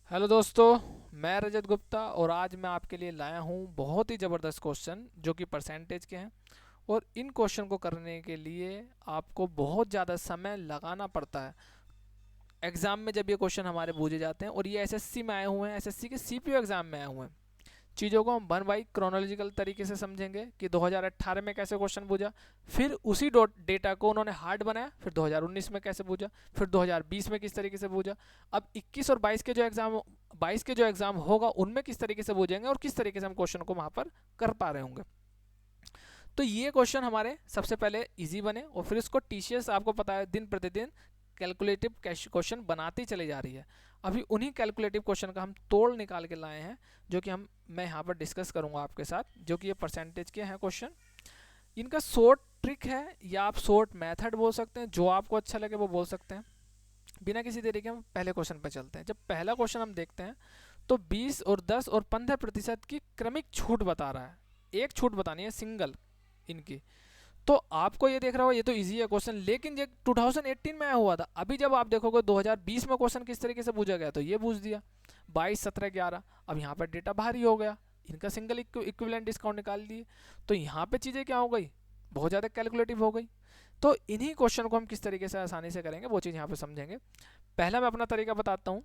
Hello दोस्तों, मैं रजत गुप्ता और आज मैं आपके लिए लाया हूँ बहुत ही ज़बरदस्त क्वेश्चन जो कि परसेंटेज के हैं। और इन क्वेश्चन को करने के लिए आपको बहुत ज़्यादा समय लगाना पड़ता है। एग्ज़ाम में जब ये क्वेश्चन हमारे पूछे जाते हैं और ये एसएससी में आए हुए हैं, एसएससी के सीपीओ एग्ज़ाम में आए हुए हैं। चीज़ों को हम वन बाई क्रोनोलॉजिकल तरीके से समझेंगे कि 2018 में कैसे क्वेश्चन पूछा, फिर उसी डेटा को उन्होंने हार्ड बनाया, फिर 2019 में कैसे पूछा, फिर 2020 में किस तरीके से पूछा। अब 21 और 22 के जो एग्ज़ाम होगा उनमें किस तरीके से पूछेंगे और किस तरीके से हम क्वेश्चन को वहाँ पर कर पा रहे होंगे। तो ये क्वेश्चन हमारे सबसे पहले इजी बने और फिर इसको टीसीएस आपको पता है दिन प्रतिदिन कैलकुलेटिव क्वेश्चन बनाती चली जा रही है। अभी उन्हीं कैलकुलेटिव क्वेश्चन का हम तोड़ निकाल के लाए हैं, जो कि मैं यहाँ पर डिस्कस करूँगा आपके साथ, जो कि ये परसेंटेज के हैं क्वेश्चन। इनका शॉर्ट ट्रिक है या आप शॉर्ट मेथड बोल सकते हैं, जो आपको अच्छा लगे वो बोल सकते हैं। बिना किसी तरीके हम पहले क्वेश्चन पर चलते हैं। जब पहला क्वेश्चन हम देखते हैं तो 20 और 10 और 15% की क्रमिक छूट बता रहा है। एक छूट बतानी है सिंगल इनकी। तो आपको ये देख रहा हो, ये तो इजी है क्वेश्चन, लेकिन ये 2018 में आया हुआ था। अभी जब आप देखोगे 2020 में क्वेश्चन किस तरीके से पूछा गया, तो ये पूछ दिया 22, 17, 11। अब यहाँ पर डेटा भारी हो गया, इनका सिंगल इक्विवेलेंट डिस्काउंट निकाल दिए, तो यहाँ पे चीज़ें क्या हो गई, बहुत ज़्यादा कैलकुलेटिव हो गई। तो इन्हीं क्वेश्चन को हम किस तरीके से आसानी से करेंगे वो चीज़ यहाँ पे समझेंगे। पहला मैं अपना तरीका बताता हूँ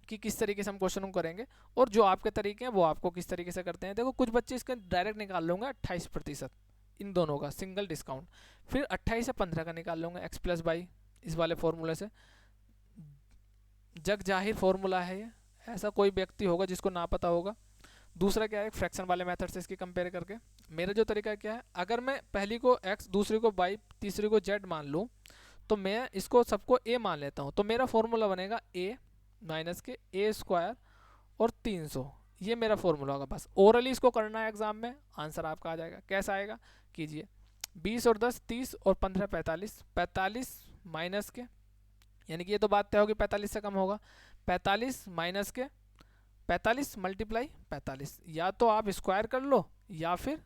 कि किस तरीके से हम क्वेश्चन को करेंगे, और जो आपके तरीके हैं वो आपको किस तरीके से करते हैं। देखो, कुछ बच्चे इसका डायरेक्ट निकाल लूँगा 28%, इन दोनों का सिंगल डिस्काउंट। फिर 28 से 15 का निकाल लूँगा एक्स प्लस बाई, इस वाले फॉर्मूले से। जग जाहिर फॉर्मूला है ये, ऐसा कोई व्यक्ति होगा जिसको ना पता होगा। दूसरा क्या है, फ्रैक्शन वाले मेथड से इसकी कंपेयर करके। मेरा जो तरीका क्या है, अगर मैं पहली को एक्स, दूसरी को बाई, तीसरी को जेड मान लूँ, तो मैं इसको सबको ए मान लेता हूँ। तो मेरा फॉर्मूला बनेगा ए माइनस के ए स्क्वायर और 300। ये मेरा फॉर्मूला होगा। बस ओरली इसको करना है एग्जाम में, आंसर आपका आ जाएगा। कैसा आएगा, कीजिए। 20 और 10 30 और 15 45, 45 माइनस के, यानी कि ये तो बात तय होगी 45 से कम होगा। 45 माइनस के 45 मल्टीप्लाई 45, या तो आप स्क्वायर कर लो या फिर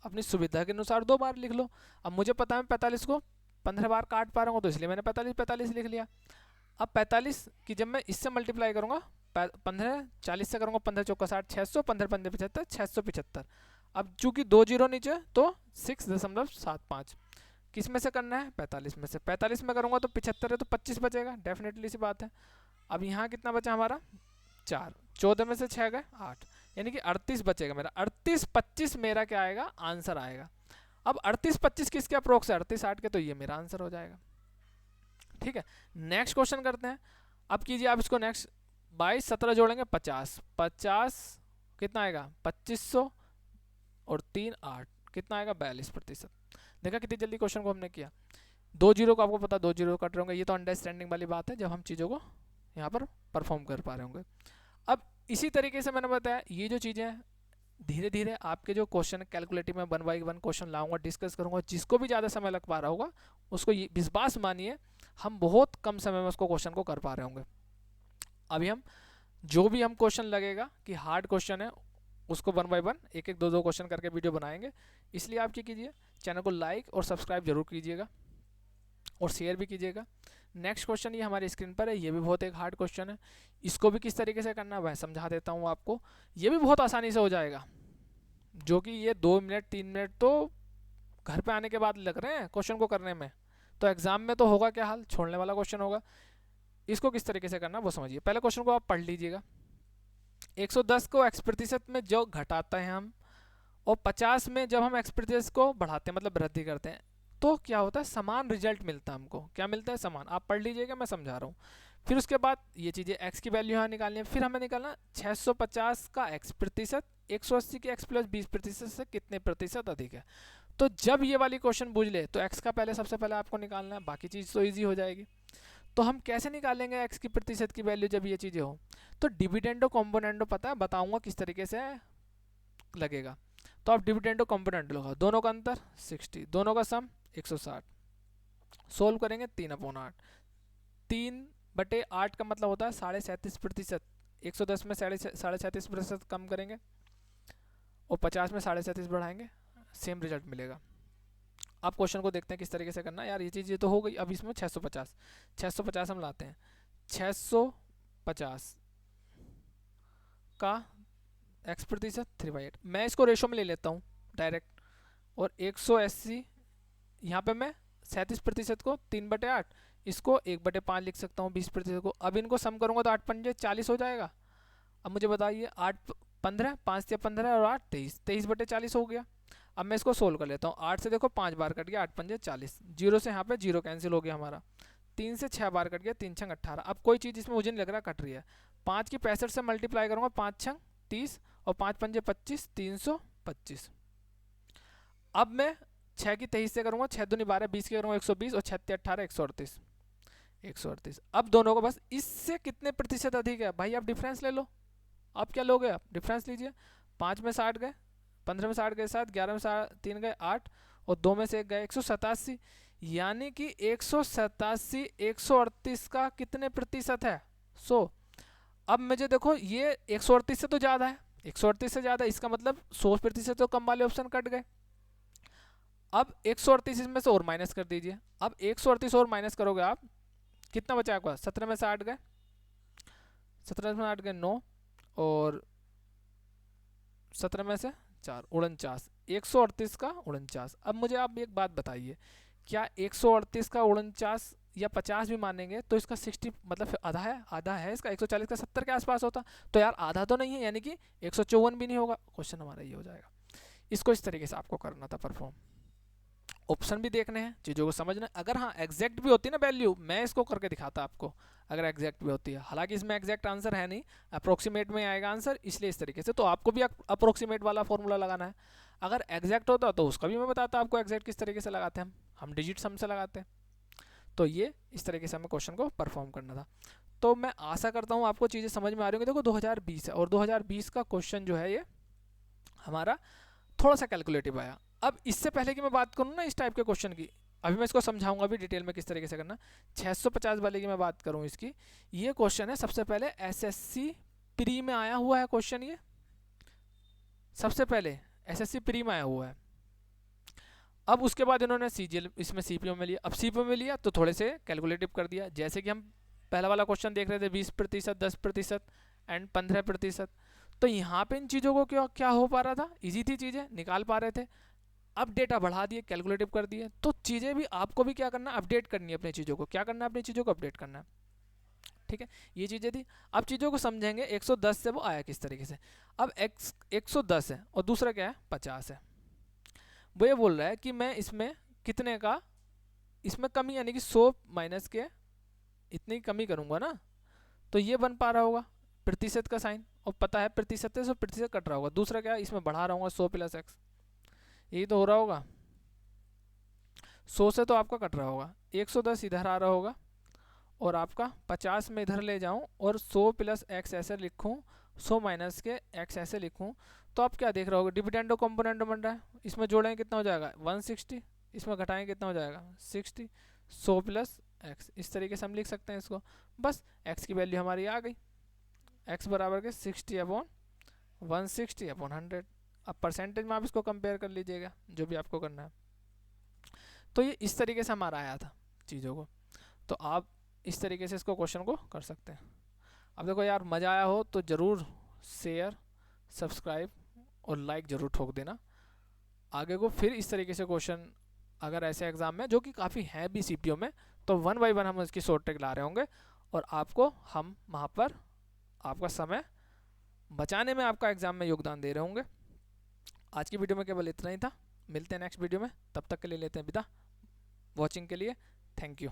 अपनी सुविधा के अनुसार 2 बार लिख लो। अब मुझे पता है 45 को 15 बार काट पा रहा हूँ, तो इसलिए मैंने 45 45 लिख लिया। अब 45 की जब मैं इससे मल्टीप्लाई करूँगा, 15 40 से करूँगा, 15 चौका 60, 600, 15 पंजे 75, 675। अब चूंकि 2 जीरो नीचे तो 6.75। किस में से करना है, 45 में से। 45 में करूँगा तो 75 है, तो 25 बचेगा, डेफिनेटली सी बात है। अब यहाँ कितना बचा हमारा, 4। 14 में से 6 गए 8, यानी कि 38 बचेगा मेरा। 38 25 मेरा क्या आएगा, आंसर आएगा। अब 38 25 किसके अप्रोक्स है, 38 8 के, तो ये मेरा आंसर हो जाएगा। ठीक है, नेक्स्ट क्वेश्चन करते हैं। अब कीजिए आप इसको नेक्स्ट। 22 17 जोड़ेंगे 50, 50 कितना आएगा 2500, और 3 8 कितना आएगा 42%। देखा कितनी जल्दी क्वेश्चन को हमने किया। 2 जीरो को आपको पता, 2 जीरो कट रहे होंगे, ये तो अंडरस्टैंडिंग वाली बात है जब हम चीज़ों को यहाँ पर परफॉर्म कर पा रहे होंगे। अब इसी तरीके से मैंने बताया, ये जो चीज़ें हैं धीरे धीरे आपके जो क्वेश्चन कैलकुलेटिव में 1 बाई 1 क्वेश्चन लाऊंगा, डिस्कस करूंगा। जिसको भी ज़्यादा समय लग पा रहा होगा उसको ये विश्वास मानिए, हम बहुत कम समय में उसको क्वेश्चन को कर पा रहे होंगे। अभी हम जो भी हम क्वेश्चन लगेगा कि हार्ड क्वेश्चन है, उसको 1 बाई 1 एक एक दो दो क्वेश्चन करके वीडियो बनाएंगे। इसलिए आप क्या कीजिए, चैनल को लाइक और सब्सक्राइब जरूर कीजिएगा और शेयर भी कीजिएगा। नेक्स्ट क्वेश्चन ये हमारी स्क्रीन पर है, ये भी बहुत एक हार्ड क्वेश्चन है। इसको भी किस तरीके से करना है वह समझा देता हूँ आपको। ये भी बहुत आसानी से हो जाएगा, जो कि ये 2 मिनट 3 मिनट तो घर पे आने के बाद लग रहे हैं क्वेश्चन को करने में, तो एग्जाम में तो होगा क्या हाल, छोड़ने वाला क्वेश्चन होगा। इसको किस तरीके से करना वो समझिए। पहले क्वेश्चन को आप पढ़ लीजिएगा। 110 को x प्रतिशत में जो घटाते हैं हम, और 50 में जब हम x प्रतिशत को बढ़ाते हैं, मतलब वृद्धि करते हैं, तो क्या होता है, समान रिजल्ट मिलता है हमको। क्या मिलता है, समान। आप पढ़ लीजिएगा, मैं समझा रहा हूँ। फिर उसके बाद ये चीज़ें x की वैल्यू यहाँ निकालनी है। फिर हमें निकालना 650 का x प्रतिशत 180 के x प्लस 20% से कितने प्रतिशत अधिक है। तो जब ये वाली क्वेश्चन पूछ ले तो x का पहले सबसे पहले आपको निकालना है, बाकी चीज़ तो ईजी हो जाएगी। तो हम कैसे निकालेंगे x की प्रतिशत की वैल्यू जब ये चीज़ें हो, तो डिविडेंडो कॉम्पोनेंडो पता है, बताऊंगा किस तरीके से लगेगा। तो आप डिविडेंडो कॉम्पोनेंडो लगाओ, दोनों का अंतर 60, दोनों का सम 160। सोल्व करेंगे 3/8, 3/8 का मतलब होता है 37.5%। 110 में 37.5% कम करेंगे और 50 में 37.5 बढ़ाएंगे, सेम रिजल्ट मिलेगा। आप क्वेश्चन को देखते हैं किस तरीके से करना है। यार ये चीज़ ये तो हो गई। अब इसमें 650 हम लाते हैं। 650 का x प्रतिशत 3/8। मैं इसको रेशो में ले लेता हूँ डायरेक्ट, और 180 यहाँ पे मैं 37% को 3/8, इसको 1/5 लिख सकता हूँ 20% को। अब इनको सम करूँगा तो 8 पंजे 40 हो जाएगा। अब मुझे बताइए 8 15, 5 या 15 और 8 23, 23/40 हो गया। अब मैं इसको सोल्व कर लेता हूँ। 8 से देखो 5 बार कट गया, 8 पंजे 40, जीरो से यहाँ पे जीरो कैंसिल हो गया हमारा। 3 से 6 बार कट गया, 3 छंग 18। अब कोई चीज़ इसमें मुझे नहीं लग रहा कट रही है। 5 की 65 से मल्टीप्लाई करूँगा, 5 छंग 30 और 5 पंजे 25, 325। अब मैं 6 की 23 से करूँगा, 6 दूनी 12, 20 की करूँगा 120 और 6 18 138, 138। अब दोनों को बस इससे कितने प्रतिशत अधिक है भाई, आप डिफरेंस ले लो। आप क्या लोगे, आप डिफरेंस लीजिए। 5 में 60 गए, 15 में 60 गए 7, 11 में 3 गए 8 और 2 में से 1 गए 187, यानी कि 187 138 का कितने प्रतिशत है 100। अब मुझे देखो ये 138 से तो ज़्यादा है, 138 से ज़्यादा, इसका मतलब 100% तो कम वाले ऑप्शन कट गए। अब 138 इसमें से और माइनस कर दीजिए। अब 138 और माइनस करोगे आप, कितना बचा आपका, 17 में से 8 गए, 17 में 8 गए 9 और 17 में से 4 49, 138 का 49। अब मुझे आप एक बात बताइए, क्या 138 का 49 या 50 भी मानेंगे तो इसका 60 मतलब आधा है, आधा है इसका, 140 का 70 के आसपास होता, तो यार आधा तो नहीं है, यानी कि 154 भी नहीं होगा। क्वेश्चन हमारा ये हो जाएगा। इसको इस तरीके से आपको करना था परफॉर्म। ऑप्शन भी देखने हैं, चीज़ों को समझना। अगर हाँ एग्जैक्ट भी होती है ना वैल्यू, मैं इसको करके दिखाता आपको अगर एग्जैक्ट भी होती है। हालांकि इसमें एग्जैक्ट आंसर है नहीं, अप्रोक्सीमेट में आएगा आंसर, इसलिए इस तरीके से। तो आपको भी अप्रोक्सीमेट वाला फॉर्मूला लगाना है। अगर एग्जैक्ट होता तो उसका भी मैं बताता आपको एग्जैक्ट किस तरीके से लगाते हैं, हम डिजिट सम से लगाते हैं। तो ये इस तरीके से हमें क्वेश्चन को परफॉर्म करना था। तो मैं आशा करता हूँ आपको चीज़ें समझ में आ रही होंगी। देखो 2020 है और 2020 का क्वेश्चन जो है ये हमारा थोड़ा सा कैलकुलेटिव आया। अब इससे पहले कि मैं बात करूँ ना इस टाइप के क्वेश्चन की, अभी मैं इसको समझाऊंगा भी डिटेल में किस तरीके से करना। 650 वाले की मैं बात करूँ इसकी, ये क्वेश्चन है सबसे पहले एसएससी प्री में आया हुआ है क्वेश्चन। ये सबसे पहले एसएससी प्री में आया हुआ है। अब उसके बाद इन्होंने सीजीएल इसमें सीपीओ में लिया। अब सीपीओ में लिया तो थोड़े से कैलकुलेटिव कर दिया, जैसे कि हम पहला वाला क्वेश्चन देख रहे थे 20%, 10% एंड 15%। तो यहाँ पे इन चीज़ों को क्या हो पा रहा था, इजी थी, चीज़ें निकाल पा रहे थे। अब डेटा बढ़ा दिए, कैलकुलेटिव कर दिए, तो चीज़ें भी आपको भी क्या करना है, अपडेट करनी है अपनी चीज़ों को। क्या करना है, अपनी चीज़ों को अपडेट करना है। ठीक है, ये चीज़ें थी। अब चीज़ों को समझेंगे 110 से वो आया किस तरीके से। अब 110 है और दूसरा क्या है 50 है। वो ये बोल रहा है कि मैं इसमें कितने का, इसमें कमी यानी कि 100 माइनस के इतनी कमी करूँगा ना, तो ये बन पा रहा होगा प्रतिशत का साइन, और पता है प्रतिशत से प्रतिशत कट रहा होगा। दूसरा क्या है, इसमें बढ़ा रहा हूँ 100 + x, यही तो हो रहा होगा। 100 से तो आपका कट रहा होगा, 110 इधर आ रहा होगा और आपका 50 में इधर ले जाऊं और 100 + x ऐसे लिखूं, 100 माइनस के x ऐसे लिखूं, तो आप क्या देख रहे होगे, डिविडेंडो कंपोनेंट बन रहा है। इसमें जोड़ेंगे कितना हो जाएगा 160, इसमें घटाएंगे कितना हो जाएगा 60, 100 + x। इस तरीके से हम लिख सकते हैं इसको। बस x की वैल्यू हमारी आ गई, x बराबर के 60/160/100। अब परसेंटेज में आप इसको कंपेयर कर लीजिएगा, जो भी आपको करना है। तो ये इस तरीके से हमारा आया था चीज़ों को। तो आप इस तरीके से इसको क्वेश्चन को कर सकते हैं। अब देखो यार मज़ा आया हो तो ज़रूर शेयर, सब्सक्राइब और लाइक ज़रूर ठोक देना। आगे को फिर इस तरीके से क्वेश्चन अगर ऐसे एग्ज़ाम में, जो कि काफ़ी है भी सीपीओ में, तो 1 बाय 1 हम इसकी शॉर्ट ट्रिक ला रहे होंगे और आपको हम वहाँ पर आपका समय बचाने में आपका एग्ज़ाम में योगदान दे रहे होंगे। आज की वीडियो में केवल इतना ही था, मिलते हैं नेक्स्ट वीडियो में, तब तक के लिए लेते हैं विदा। वॉचिंग के लिए थैंक यू।